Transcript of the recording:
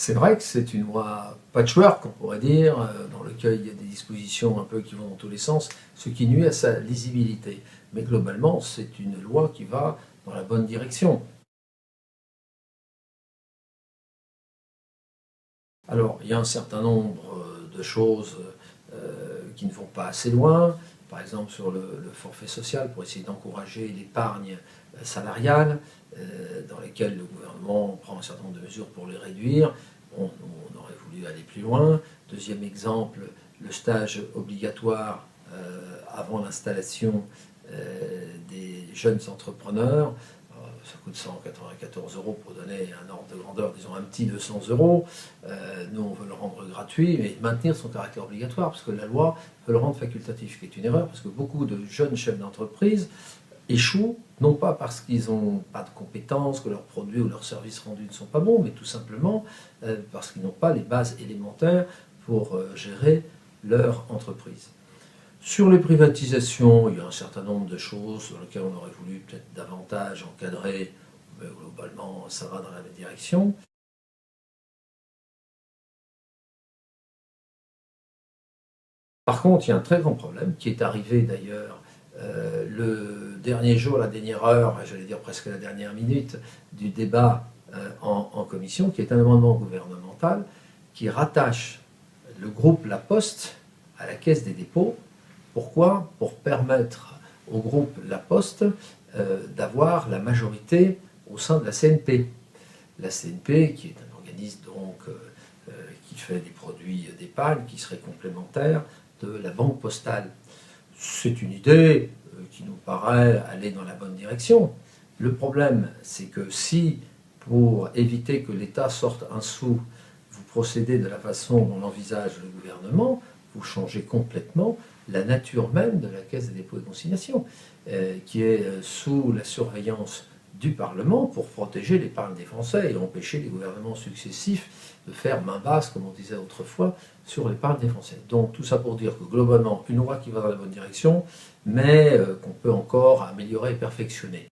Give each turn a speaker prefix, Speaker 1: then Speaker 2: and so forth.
Speaker 1: C'est vrai que c'est une loi patchwork, on pourrait dire, dans lequel il y a des dispositions un peu qui vont dans tous les sens, ce qui nuit à sa lisibilité. Mais globalement, c'est une loi qui va dans la bonne direction. Alors, il y a un certain nombre de choses qui ne vont pas assez loin, par exemple sur le forfait social, pour essayer d'encourager l'épargne salariale, dans lesquelles le gouvernement prend un certain nombre de mesures pour les réduire. On aurait voulu aller plus loin. Deuxième exemple, le stage obligatoire avant l'installation des jeunes entrepreneurs. Ça coûte 194 € pour donner un ordre de grandeur, disons un petit 200 €. Nous, on veut le rendre gratuit, mais maintenir son caractère obligatoire, parce que la loi veut le rendre facultatif, ce qui est une erreur, parce que beaucoup de jeunes chefs d'entreprise échouent, non pas parce qu'ils n'ont pas de compétences, que leurs produits ou leurs services rendus ne sont pas bons, mais tout simplement parce qu'ils n'ont pas les bases élémentaires pour gérer leur entreprise. Sur les privatisations, il y a un certain nombre de choses sur lesquelles on aurait voulu peut-être davantage encadrer, mais globalement, ça va dans la même direction. Par contre, il y a un très grand problème qui est arrivé d'ailleurs le dernier jour, la dernière heure, j'allais dire presque la dernière minute du débat en commission, qui est un amendement gouvernemental qui rattache le groupe La Poste à la Caisse des dépôts. Pourquoi? Pour permettre au groupe La Poste d'avoir la majorité au sein de la CNP. La CNP, qui est un organisme donc qui fait des produits d'épargne, qui serait complémentaire de la banque postale. C'est une idée qui nous paraît aller dans la bonne direction. Le problème, c'est que si, pour éviter que l'État sorte un sou, vous procédez de la façon dont l'envisage le gouvernement, vous changez complètement la nature même de la Caisse des dépôts et consignations, qui est sous la surveillance du Parlement pour protéger l'épargne des Français et empêcher les gouvernements successifs de faire main basse, comme on disait autrefois, sur l'épargne des Français. Donc tout ça pour dire que globalement, une loi qui va dans la bonne direction, mais qu'on peut encore améliorer et perfectionner.